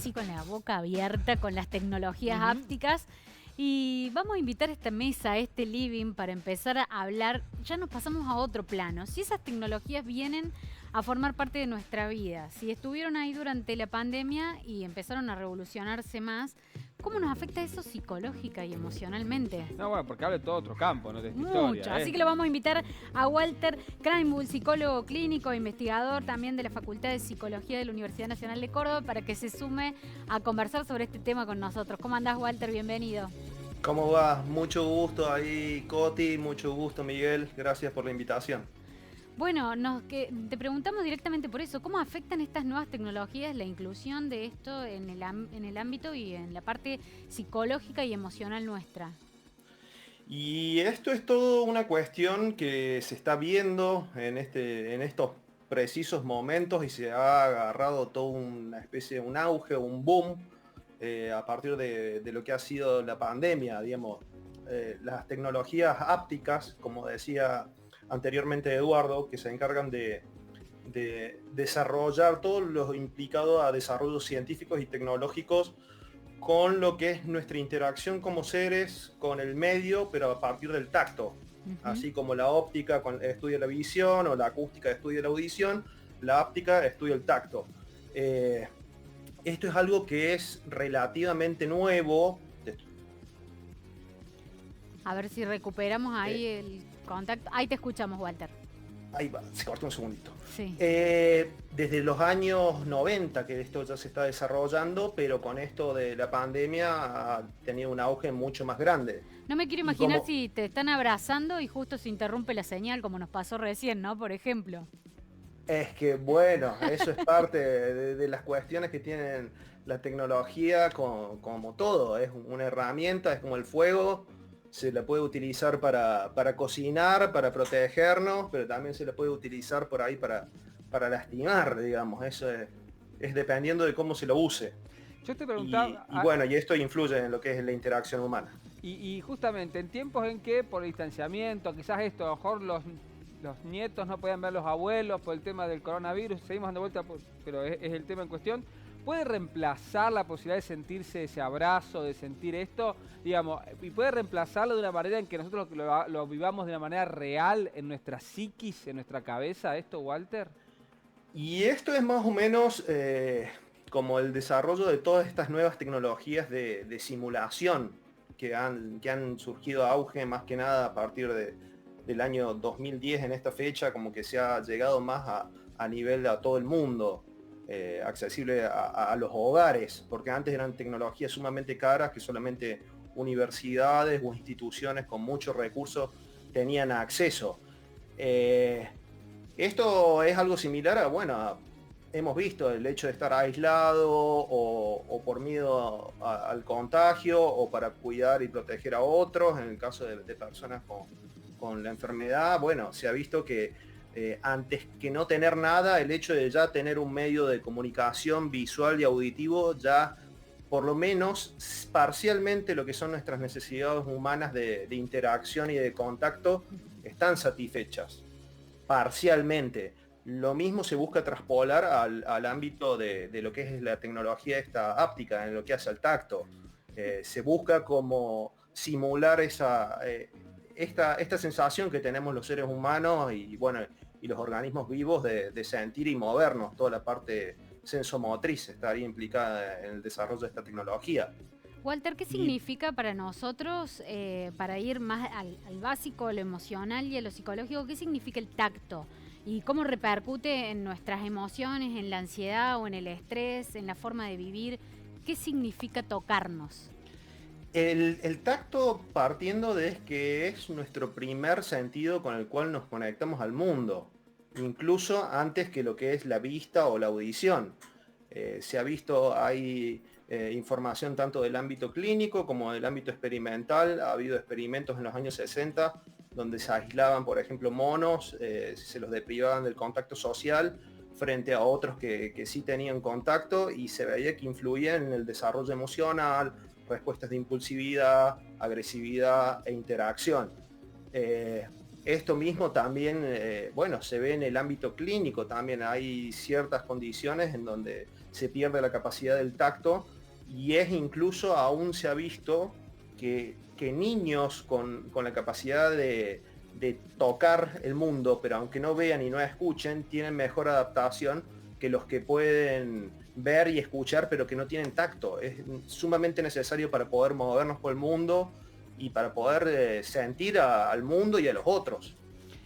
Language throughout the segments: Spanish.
así con la boca abierta con las tecnologías ápticas. Y vamos a invitar a esta mesa, a este living, para empezar a hablar. Ya nos pasamos a otro plano. Si esas tecnologías vienen a formar parte de nuestra vida, si estuvieron ahí durante la pandemia y empezaron a revolucionarse más, ¿cómo nos afecta eso psicológica y emocionalmente? No, bueno, porque habla de todo otro campo, ¿no? De esta Mucho. historia, Así que lo vamos a invitar a Walter Krainbull, psicólogo clínico, investigador también de la Facultad de Psicología de la Universidad Nacional de Córdoba, para que se sume a conversar sobre este tema con nosotros. ¿Cómo andás, Walter? Bienvenido. ¿Cómo va? Mucho gusto ahí, Coti, mucho gusto, Miguel. Gracias por la invitación. Bueno, te preguntamos directamente por eso. ¿Cómo afectan estas nuevas tecnologías la inclusión de esto en el ámbito y en la parte psicológica y emocional nuestra? Y esto es todo una cuestión que se está viendo en estos precisos momentos y se ha agarrado toda una especie de un auge, un boom, a partir de lo que ha sido la pandemia, digamos. Las tecnologías ápticas, como decía anteriormente Eduardo, que se encargan de desarrollar todo lo implicado a desarrollos científicos y tecnológicos con lo que es nuestra interacción como seres con el medio, pero a partir del tacto. Así como la óptica estudia la visión, o la acústica estudia la audición, la áptica estudia el tacto. Esto es algo que es relativamente nuevo. A ver si recuperamos ahí el contacto. Ahí te escuchamos, Walter. Ahí va, se cortó un segundito. Sí. Desde los años 90 que esto ya se está desarrollando, pero con esto de la pandemia ha tenido un auge mucho más grande. No me quiero imaginar si te están abrazando y justo se interrumpe la señal, como nos pasó recién, ¿no? Por ejemplo. Es que bueno, eso es parte de las cuestiones que tienen la tecnología, como todo, es una herramienta, es como el fuego. Se la puede utilizar para cocinar, para protegernos, pero también se la puede utilizar por ahí para lastimar, digamos. Eso es dependiendo de cómo se lo use. Yo te preguntaba... Y bueno, y esto influye en lo que es la interacción humana. Y justamente en tiempos en que por el distanciamiento, quizás esto, a lo mejor los nietos no podían ver a los abuelos por el tema del coronavirus, seguimos dando vuelta, pero es el tema en cuestión. ¿Puede reemplazar la posibilidad de sentirse ese abrazo, de sentir esto? Digamos, y puede reemplazarlo de una manera en que nosotros lo vivamos de una manera real en nuestra psiquis, en nuestra cabeza, esto, Walter. Y esto es más o menos como el desarrollo de todas estas nuevas tecnologías de simulación que han surgido a auge más que nada a partir del año 2010 en esta fecha, como que se ha llegado más a nivel a todo el mundo. Accesible a los hogares, porque antes eran tecnologías sumamente caras que solamente universidades o instituciones con muchos recursos tenían acceso. Esto es algo similar hemos visto el hecho de estar aislado o por miedo al contagio o para cuidar y proteger a otros, en el caso de personas con la enfermedad. Bueno, se ha visto que antes que no tener nada, el hecho de ya tener un medio de comunicación visual y auditivo, ya por lo menos parcialmente lo que son nuestras necesidades humanas de interacción y de contacto están satisfechas, parcialmente. Lo mismo se busca traspolar al ámbito de lo que es la tecnología esta áptica, en lo que hace al tacto. Se busca como simular esta sensación que tenemos los seres humanos y los organismos vivos de sentir y movernos. Toda la parte sensomotriz estaría implicada en el desarrollo de esta tecnología. Walter, ¿qué significa para nosotros, para ir más al básico, a lo emocional y a lo psicológico, qué significa el tacto? ¿Y cómo repercute en nuestras emociones, en la ansiedad o en el estrés, en la forma de vivir? ¿Qué significa tocarnos? El tacto, partiendo de que es nuestro primer sentido con el cual nos conectamos al mundo, incluso antes que lo que es la vista o la audición. Se ha visto, hay información tanto del ámbito clínico como del ámbito experimental. Ha habido experimentos en los años 60 donde se aislaban, por ejemplo, monos, se los deprivaban del contacto social frente a otros que sí tenían contacto, y se veía que influía en el desarrollo emocional, respuestas de impulsividad, agresividad e interacción. Esto mismo también, se ve en el ámbito clínico. También hay ciertas condiciones en donde se pierde la capacidad del tacto, y es incluso, aún se ha visto que niños con la capacidad de tocar el mundo, pero aunque no vean y no escuchen, tienen mejor adaptación que los que pueden ver y escuchar, pero que no tienen tacto. Es sumamente necesario para poder movernos por el mundo y para poder sentir al mundo y a los otros.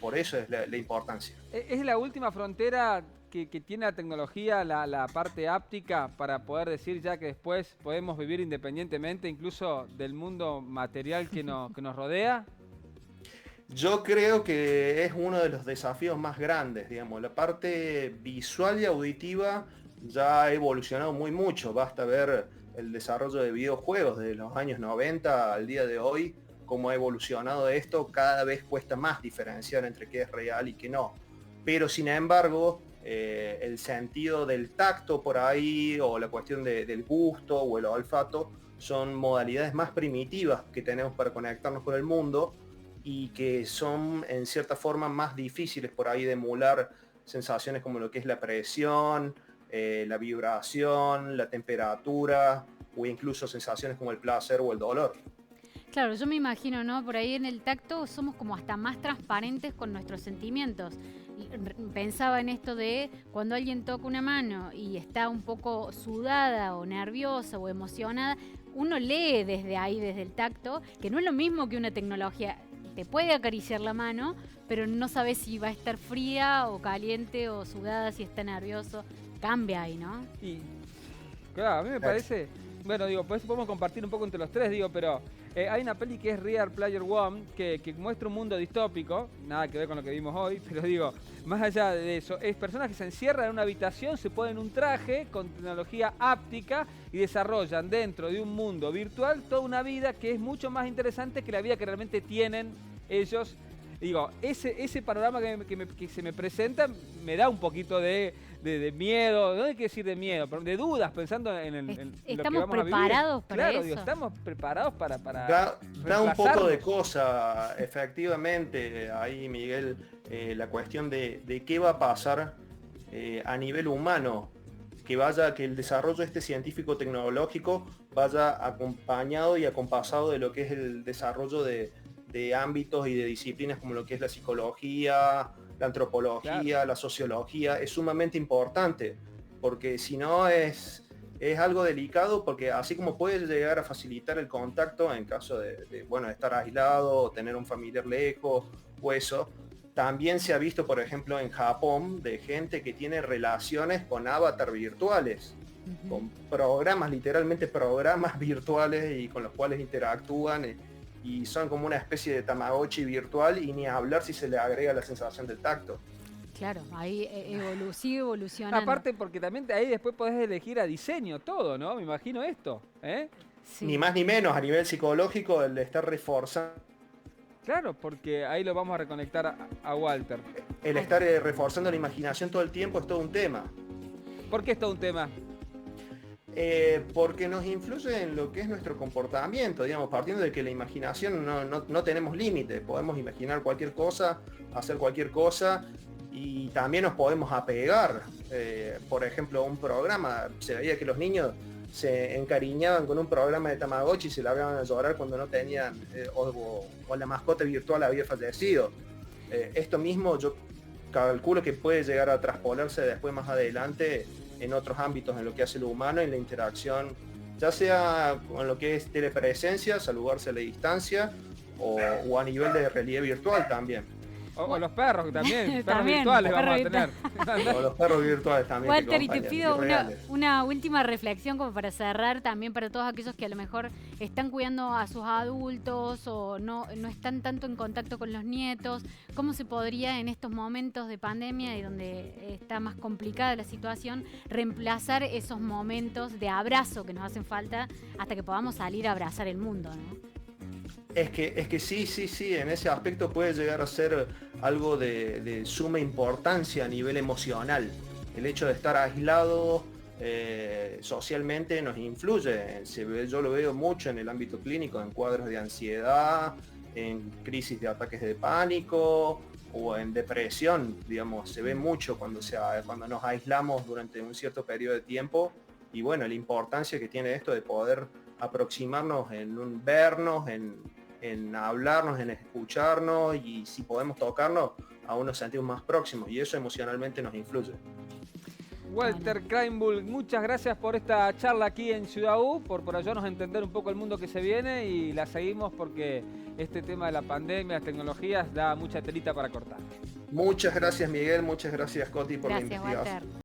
Por eso es la importancia. Es la última frontera que tiene la tecnología, la parte áptica, para poder decir ya que después podemos vivir independientemente incluso del mundo material que nos rodea. Yo creo que es uno de los desafíos más grandes, digamos. La parte visual y auditiva ya ha evolucionado muy mucho. Basta ver el desarrollo de videojuegos desde los años 90 al día de hoy, cómo ha evolucionado esto. Cada vez cuesta más diferenciar entre qué es real y qué no. Pero sin embargo, el sentido del tacto por ahí, o la cuestión del gusto o el olfato, son modalidades más primitivas que tenemos para conectarnos con el mundo, y que son en cierta forma más difíciles por ahí de emular sensaciones como lo que es la presión, la vibración, la temperatura, o incluso sensaciones como el placer o el dolor. Claro, yo me imagino, ¿no? Por ahí en el tacto somos como hasta más transparentes con nuestros sentimientos. Pensaba en esto de cuando alguien toca una mano y está un poco sudada o nerviosa o emocionada, uno lee desde ahí, desde el tacto, que no es lo mismo que una tecnología. Te puede acariciar la mano, pero no sabes si va a estar fría o caliente o sudada, si está nervioso. Cambia ahí, ¿no? Y claro, a mí me parece, bueno, digo, pues podemos compartir un poco entre los tres, digo, pero hay una peli que es Real Player One, que muestra un mundo distópico, nada que ver con lo que vimos hoy, pero digo, más allá de eso, es personas que se encierran en una habitación, se ponen un traje con tecnología áptica y desarrollan dentro de un mundo virtual toda una vida que es mucho más interesante que la vida que realmente tienen ellos. Digo, ese panorama que se me presenta me da un poquito de miedo, no hay que decir de miedo, pero de dudas, pensando en lo que ¿Estamos vamos a vivir. preparados para Claro, eso? digo, estamos preparados para Da un poco de reemplazarnos. cosa, efectivamente, ahí Miguel, la cuestión de qué va a pasar a nivel humano, que el desarrollo científico tecnológico vaya acompañado y acompasado de lo que es el desarrollo de ámbitos y de disciplinas como lo que es la psicología, la antropología, Claro. la sociología. Es sumamente importante, porque si no es algo delicado, porque así como puede llegar a facilitar el contacto en caso de estar aislado o tener un familiar lejos o eso, también se ha visto, por ejemplo, en Japón, de gente que tiene relaciones con avatar virtuales, con programas, literalmente programas virtuales, y con los cuales interactúan, y son como una especie de Tamagotchi virtual, y ni hablar si se le agrega la sensación del tacto. Claro, ahí sigue evolucionando. Aparte, porque también ahí después podés elegir a diseño todo, ¿no? Me imagino esto, ¿eh? Sí. Ni más ni menos, a nivel psicológico, el estar reforzando. Claro, porque ahí lo vamos a reconectar a Walter. El estar reforzando la imaginación todo el tiempo es todo un tema. ¿Por qué es todo un tema? Porque nos influye en lo que es nuestro comportamiento, digamos, partiendo de que la imaginación no tenemos límite, podemos imaginar cualquier cosa, hacer cualquier cosa, y también nos podemos apegar. Por ejemplo, a un programa, se veía que los niños se encariñaban con un programa de Tamagotchi y se largaban a llorar cuando no tenían, o la mascota virtual había fallecido. Esto mismo yo calculo que puede llegar a traspolarse después, más adelante, en otros ámbitos en lo que hace lo humano, en la interacción, ya sea con lo que es telepresencia, saludarse a la distancia, o a nivel de realidad virtual también. O los perros también, perros También, virtuales perros vamos a tener. O los perros virtuales también. Walter, y te acompañan, pido irreales. una última reflexión como para cerrar también para todos aquellos que a lo mejor están cuidando a sus adultos o no están tanto en contacto con los nietos. ¿Cómo se podría en estos momentos de pandemia y donde está más complicada la situación reemplazar esos momentos de abrazo que nos hacen falta hasta que podamos salir a abrazar el mundo, ¿no? Es que sí, en ese aspecto puede llegar a ser algo de suma importancia a nivel emocional. El hecho de estar aislado socialmente nos influye. Yo lo veo mucho en el ámbito clínico, en cuadros de ansiedad, en crisis de ataques de pánico, o en depresión, digamos, se ve mucho cuando nos aislamos durante un cierto periodo de tiempo. Y bueno, la importancia que tiene esto de poder aproximarnos vernos, en hablarnos, en escucharnos, y si podemos tocarnos, aún nos sentimos más próximos, y eso emocionalmente nos influye. Walter Kleinbull, muchas gracias por esta charla aquí en Ciudad U, por ayudarnos a entender un poco el mundo que se viene, y la seguimos porque este tema de la pandemia, las tecnologías, da mucha telita para cortar. Muchas gracias, Miguel, muchas gracias, Coti, por la Gracias, investigación. Walter.